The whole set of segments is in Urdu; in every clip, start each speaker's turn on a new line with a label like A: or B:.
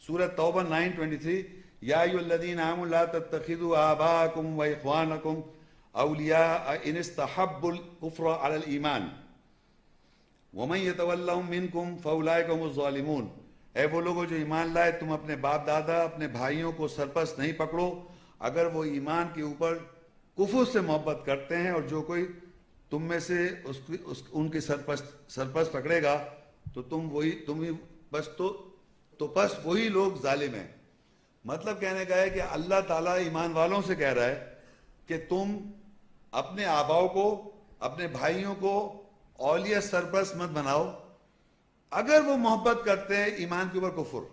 A: سورہ توبہ 9:23 یا ایھا الذین آمنوا لا تتخذوا آباءکم واخوانکم اولیاء ان استحبوا الکفر علی الایمان ومن یتولہم منکم فاولئک هم الظالمون. اے وہ لوگوں جو ایمان لائے، تم اپنے باپ دادا اپنے بھائیوں کو سرپرست نہیں پکڑو اگر وہ ایمان کے اوپر کفر سے محبت کرتے ہیں، اور جو کوئی تم میں سے ان کے سرپرست پکڑے گا تو پس وہی لوگ ظالم ہیں. مطلب کہنے کا ہے کہ اللہ تعالیٰ ایمان والوں سے کہہ رہا ہے کہ تم اپنے آباؤں کو اپنے بھائیوں کو اولیاء سرپرست مت بناؤ اگر وہ محبت کرتے ہیں ایمان کے اوپر کفر.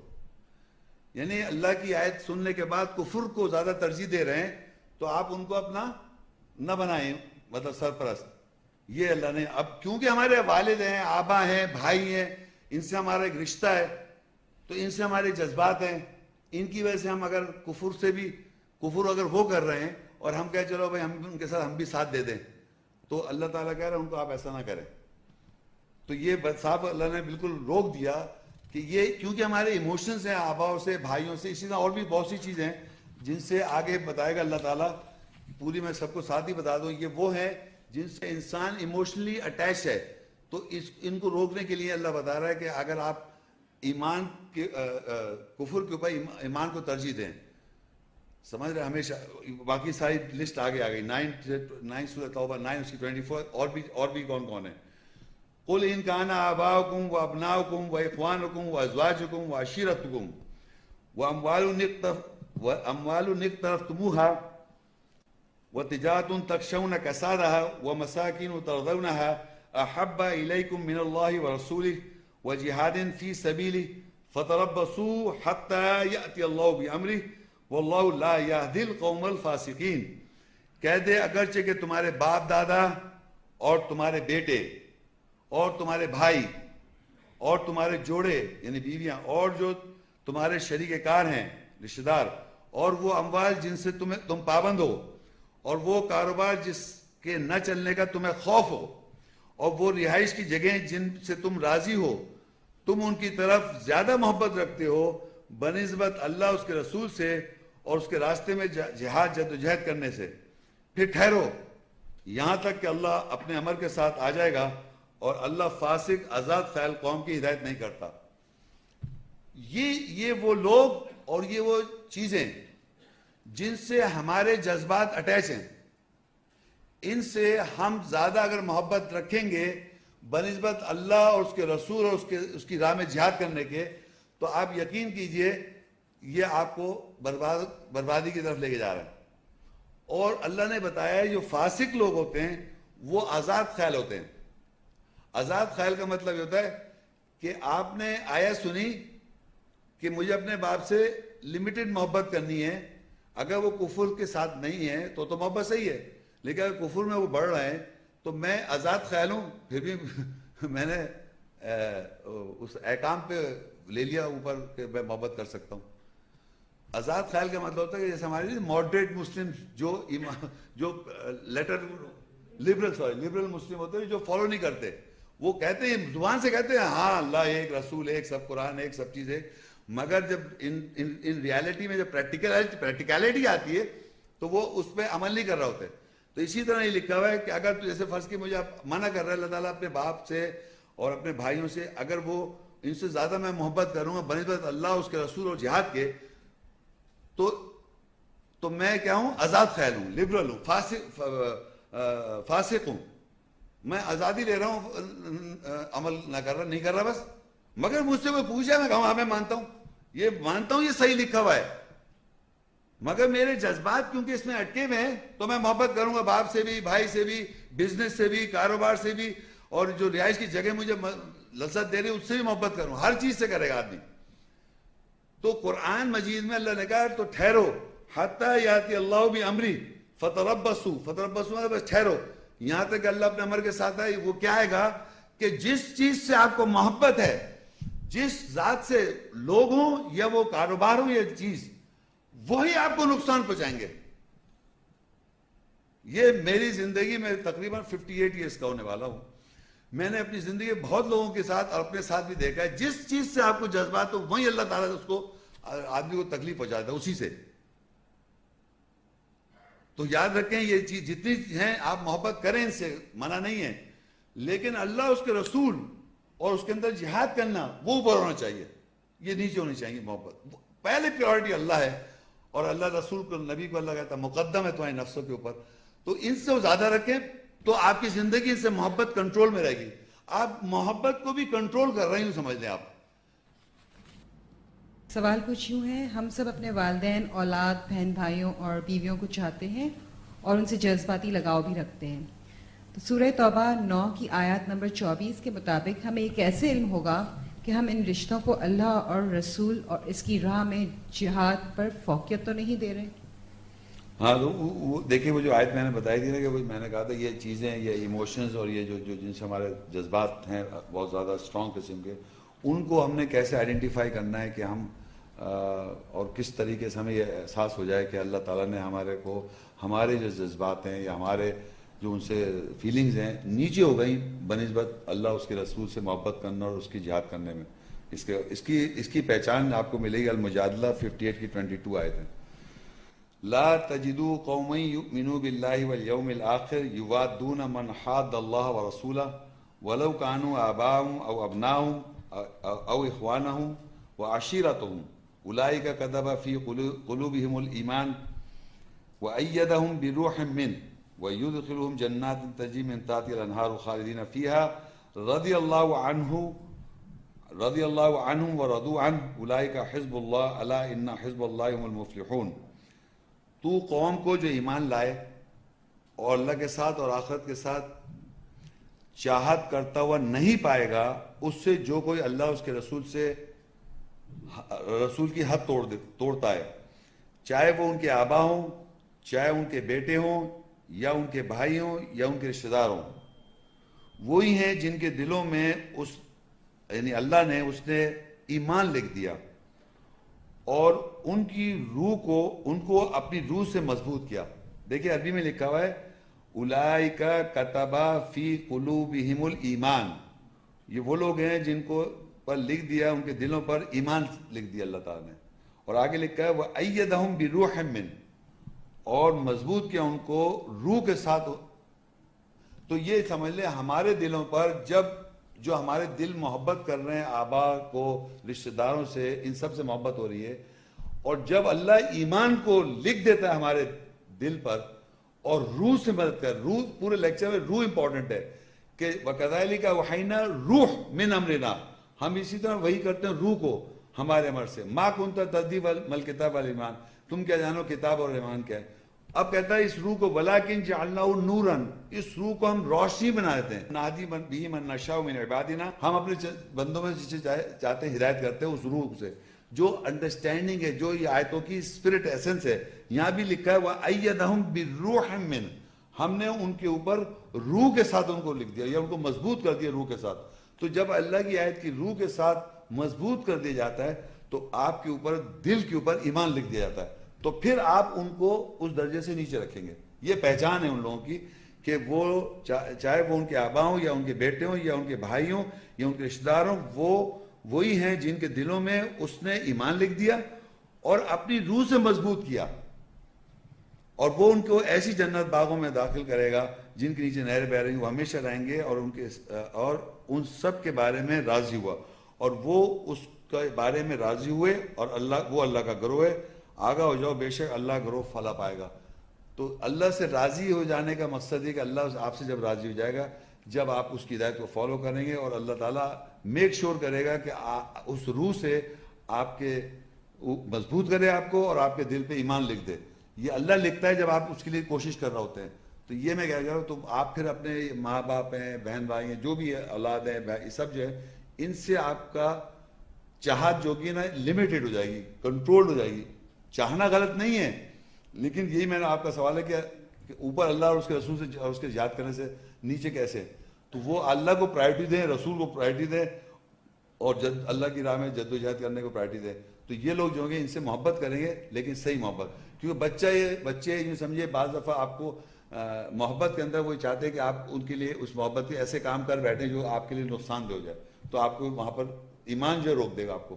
A: یعنی اللہ کی آیت سننے کے بعد کفر کو زیادہ ترجیح دے رہے ہیں تو آپ ان کو اپنا نہ بنائیں مطلب سرپرست. یہ اللہ نے اب کیونکہ ہمارے والد ہیں، آبا ہیں، بھائی ہیں، ان سے ہمارا ایک رشتہ ہے، تو ان سے ہمارے جذبات ہیں، ان کی وجہ سے ہم اگر کفر اگر وہ کر رہے ہیں اور ہم کہیں چلو بھائی ہم ان کے ساتھ ہم بھی ساتھ دے دیں، تو اللہ تعالیٰ کہہ رہے ہیں ان کو آپ ایسا نہ کریں. تو یہ صاحب اللہ نے بالکل روک دیا کہ یہ کیونکہ ہمارے ایموشنز ہیں آباؤں سے، بھائیوں سے، اسی طرح اور بھی بہت سی چیزیں ہیں جن سے آگے بتائے گا اللہ تعالیٰ. پوری میں سب کو ساتھ ہی بتا دوں، یہ وہ ہیں جن سے انسان ایموشنلی اٹیچ ہے. تو ان کو روکنے کے لیے اللہ بتا رہا ہے کہ اگر آپ ایمان کے کفر کے اوپر ایمان کو ترجیح دیں. سمجھ رہے ہمیشہ باقی ساری لسٹ آگے آ گئی. 9 سورہ توبہ 9 اس کی 24 اور بھی کون ہے. قل ان کان آباؤکم و ابناؤکم و اخوانکم و ازواجکم و عشیرتکم و اموال اقترفتموها و تجارت تخشون کسادها و مساکن ترضونها احب الیکم من اللہ و رسولہ و جہاد فی سبیلہ فتربصوا حتی یأتی اللہ بامرہ واللہ لا یہدی القوم الفاسقین. کہہ دے اگرچہ کہ تمہارے باپ دادا اور تمہارے بیٹے اور تمہارے بھائی اور تمہارے جوڑے یعنی بیویاں اور جو تمہارے شریک کار ہیں رشتہ دار، اور وہ اموال جن سے تم پابند ہو، اور وہ کاروبار جس کے نہ چلنے کا تمہیں خوف ہو، اور وہ رہائش کی جگہیں جن سے تم راضی ہو، تم ان کی طرف زیادہ محبت رکھتے ہو بنسبت اللہ اس کے رسول سے اور اس کے راستے میں جہاد جدوجہد کرنے سے، پھر ٹھہرو یہاں تک کہ اللہ اپنے امر کے ساتھ آ جائے گا، اور اللہ فاسق آزاد خیال قوم کی ہدایت نہیں کرتا. یہ وہ لوگ اور یہ وہ چیزیں جن سے ہمارے جذبات اٹیچ ہیں، ان سے ہم زیادہ اگر محبت رکھیں گے بنسبت اللہ اور اس کے رسول اور اس کی راہ میں جہاد کرنے کے، تو آپ یقین کیجئے یہ آپ کو بربادی کی طرف لے کے جا رہا ہے. اور اللہ نے بتایا جو فاسق لوگ ہوتے ہیں وہ آزاد خیال ہوتے ہیں. آزاد خیال کا مطلب یہ ہوتا ہے کہ آپ نے آیا سنی کہ مجھے اپنے باپ سے لمیٹڈ محبت کرنی ہے، اگر وہ کفر کے ساتھ نہیں ہے تو محبت صحیح ہے، لیکن اگر کفر میں وہ بڑھ رہے ہیں تو میں آزاد خیال ہوں، پھر بھی میں نے اس احکام پہ لے لیا اوپر کہ میں محبت کر سکتا ہوں. آزاد خیال کا مطلب ہوتا ہے کہ جیسے ہمارے ماڈریٹ مسلم جو لبرل مسلم ہوتے ہیں جو فالو نہیں کرتے، وہ کہتے ہیں زبان سے کہتے ہیں ہاں اللہ ایک، رسول ایک، سب قرآن ایک، سب چیزیں، مگر جب ان ریالٹی میں جب پریکٹیکلٹی آتی ہے تو وہ اس پہ عمل نہیں کر رہے ہوتے. تو اسی طرح یہ لکھا ہوا ہے کہ اگر جیسے فرض کی مجھے منع کر رہا ہے اللہ تعالیٰ اپنے باپ سے اور اپنے بھائیوں سے، اگر وہ ان سے زیادہ میں محبت کروں گا بنسبت اللہ اس کے رسول اور جہاد کے، تو میں کیا ہوں؟ آزاد خیال ہوں، لبرل ہوں، فاسق ہوں. میں آزادی لے رہا ہوں، عمل نہ کر رہا، نہیں کر رہا بس. مگر مجھ سے کوئی پوچھا میں کہوں ہاں میں مانتا ہوں، یہ صحیح لکھا ہوا ہے، مگر میرے جذبات کیونکہ اس میں اٹکے ہوئے ہیں تو میں محبت کروں گا باپ سے بھی، بھائی سے بھی، بزنس سے بھی، کاروبار سے بھی، اور جو رہائش کی جگہ مجھے لذت دے رہی ہے اس سے بھی محبت کروں. ہر چیز سے کرے گا آدمی. تو قرآن مجید میں اللہ نے کہا تو ٹھہرو حتی یاتی اللہ بامرہ فتربصوا بس ٹھہرو یہاں تک اللہ اپنے امر کے ساتھ آئے. وہ کیا آئے گا کہ جس چیز سے آپ کو محبت ہے، جس ذات سے لوگ ہوں یا وہ کاروبار ہو یا چیز، وہی آپ کو نقصان پہنچائیں گے. یہ میری زندگی میں تقریباً 58 ایئرس کا ہونے والا ہوں. میں نے اپنی زندگی بہت لوگوں کے ساتھ اور اپنے ساتھ بھی دیکھا ہے، جس چیز سے آپ کو جذبات ہو وہی اللہ تعالیٰ اس کو آدمی کو تکلیف پہنچاتا ہے اسی سے. تو یاد رکھیں یہ چیز جتنی ہیں آپ محبت کریں ان سے، منع نہیں ہے، لیکن اللہ اس کے رسول اور اس کے اندر جہاد کرنا وہ اوپر ہونا چاہیے، یہ نیچے ہونی چاہیے محبت. پہلے پریورٹی اللہ ہے اور اللہ رسول کو، نبی کو اللہ کہتا ہے مقدم ہے تمہارے نفسوں کے اوپر. تو ان سے وہ زیادہ رکھیں تو آپ کی زندگی ان سے محبت کنٹرول میں رہے گی. آپ محبت کو بھی کنٹرول کر رہے ہیں سمجھ لیں آپ.
B: سوال کچھ یوں ہے، ہم سب اپنے والدین، اولاد، بہن بھائیوں اور بیویوں کو چاہتے ہیں اور ان سے جذباتی لگاؤ بھی رکھتے ہیں. تو سورہ توبہ 9 کی آیت نمبر 24 کے مطابق ہمیں یہ کیسے علم ہوگا کہ ہم ان رشتوں کو اللہ اور رسول اور اس کی راہ میں جہاد پر فوقیت تو نہیں دے رہے؟
A: ہاں تو دیکھیں وہ جو آیت میں نے بتائی تھی نا کہ میں نے کہا تھا یہ چیزیں، یہ ایموشنز اور یہ جو جن سے ہمارے جذبات ہیں بہت زیادہ اسٹرانگ قسم کے، ان کو ہم نے کیسے آئیڈینٹیفائی کرنا ہے کہ ہم اور کس طریقے سے ہمیں یہ احساس ہو جائے کہ اللہ تعالیٰ نے ہمارے کو، ہمارے جو جذبات ہیں یا ہمارے جو ان سے فیلنگز ہیں نیچے ہو گئیں بنسبت اللہ اس کے رسول سے محبت کرنا اور اس کی جہاد کرنے میں. اس کی پہچان آپ کو ملے گی. المجادلہ 58 کی 22 آیت ہے. لا تجدوا قوما يؤمنون بالله واليوم الآخر يوادون من حاد الله ورسوله ولو كانوا آباءهم أو أبناءهم أو إخوانهم وعشيرتهم أولئك كتب في قلوبهم الإيمان وأيدهم بروح منه ويدخلهم جنات تجري من تحتها الأنهار خالدين فيها رضي الله عنهم ورضوا عنه أولئك حزب الله ألا إن حزب الله هم المفلحون. تو قوم کو جو ایمان لائے اور اللہ کے ساتھ اور آخرت کے ساتھ چاہت کرتا ہوا نہیں پائے گا اس سے جو کوئی اللہ اس کے رسول سے، رسول کی حد توڑتا ہے، چاہے وہ ان کے آبا ہوں، چاہے ان کے بیٹے ہوں یا ان کے بھائی ہوں یا ان کے رشتہ دار ہوں. وہی ہیں جن کے دلوں میں یعنی اللہ نے اس نے ایمان لکھ دیا اور ان کی روح کو، ان کو اپنی روح سے مضبوط کیا. دیکھیں عربی میں لکھا ہوا ہے اولئک کتب فی قلوبہم الایمان. یہ وہ لوگ ہیں جن کو پر لکھ دیا، ان کے دلوں پر ایمان لکھ دیا اللہ تعالیٰ نے. اور آگے لکھا ہے وَأَيَّدَهُمْ بِرُوحٍ مِّنْ، اور مضبوط کیا ان کو روح کے ساتھ. تو یہ سمجھ لیں ہمارے دلوں پر جب جو ہمارے دل محبت کر رہے ہیں آبا کو، رشتہ داروں سے، ان سب سے محبت ہو رہی ہے، اور جب اللہ ایمان کو لکھ دیتا ہے ہمارے دل پر اور روح سے مدد کر، روح پورے لیکچر میں روح امپورٹنٹ ہے کہ وَكَذَلِكَ أَوْحَيْنَا روح من امرنا، ہم اسی طرح وہی کرتے ہیں روح کو ہمارے امر سے. مَا كُنْتَ تَدْرِي مَا الْكِتَابُ وَالْإِيمَانُ، تم کیا جانو کتاب اور ایمان کیا ہے. اب کہتا ہے اس روح کو وَلَٰكِنْ جَعَلْنَاهُ نُورًا، اس روح کو ہم روشنی بنا دیتے ہیں. نَهْدِي بِهِ مَن نَّشَاءُ مِنْ عِبَادِنَا، ہم اپنے بندوں میں جسے چاہتے ہیں ہدایت کرتے ہیں اس روح سے. جو انڈرسٹینڈنگ ہے، جو یہ آیتوں کی اسپرٹ ایسنس ہے، یہاں بھی لکھا ہے وَأَيَّدَهُمْ بِالرُّوحٍ مِّنْ، ہم نے ان کے اوپر روح کے ساتھ ان کو لکھ دیا یا ان کو مضبوط کر دیا روح کے ساتھ. تو جب اللہ کی آیت کی روح کے ساتھ مضبوط کر دیا جاتا ہے تو آپ کے اوپر، دل کے اوپر ایمان لکھ دیا جاتا ہے. تو پھر آپ ان کو اس درجے سے نیچے رکھیں گے. یہ پہچان ہے ان لوگوں کی کہ وہ چاہے وہ ان کے آبا ہوں یا ان کے بیٹے ہوں یا ان کے بھائی ہوں یا ان کے رشتہ دار ہوں، وہ وہی ہیں جن کے دلوں میں اس نے ایمان لکھ دیا اور اپنی روح سے مضبوط کیا، اور وہ ان کو ایسی جنت باغوں میں داخل کرے گا جن کے نیچے نہریں بہ رہی ہیں، وہ ہمیشہ رہیں گے. اور ان سب کے بارے میں راضی ہوا اور وہ اس کے بارے میں راضی ہوئے، اور وہ اللہ کا گروہ ہے. آگاہ ہو جاؤ بے شک اللہ گروہ فلا پائے گا. تو اللہ سے راضی ہو جانے کا مقصد ہے کہ اللہ آپ سے جب راضی ہو جائے گا جب آپ اس کی ہدایت کو فالو کریں گے، اور اللہ تعالیٰ میک شور کرے گا کہ اس روح سے آپ کے مضبوط کرے آپ کو اور آپ کے دل پہ ایمان لکھ دے. یہ اللہ لکھتا ہے جب آپ اس کے لیے کوشش کر رہے ہوتے ہیں. تو یہ میں کہہ رہا ہوں، تو آپ پھر اپنے ماں باپ ہیں، بہن بھائی ہیں، جو بھی اولاد ہیں، یہ سب جو ہے، ان سے آپ کا چاہت جو کہ نا لمیٹڈ ہو جائے گی، کنٹرولڈ ہو جائے گی. چاہنا غلط نہیں ہے، لیکن یہی میں نے آپ کا سوال ہے کہ اوپر اللہ اور اس کے رسول سے اور اس کے یاد کرنے سے نیچے کیسے. تو وہ اللہ کو پرائرٹی دیں، رسول کو پرائرٹی دیں، اور اللہ کی راہ میں جد و جہد کرنے کو پرائرٹی دیں. تو یہ لوگ جو ہوں گے ان سے محبت کریں گے، لیکن صحیح محبت. کیونکہ بچے یوں سمجھے بعض دفعہ آپ کو محبت کے اندر وہ چاہتے ہیں کہ آپ ان کے لیے اس محبت کے ایسے کام کر بیٹھیں جو آپ کے لیے نقصان دہ ہو جائے. تو آپ کو وہاں پر ایمان جو روک دے گا آپ کو.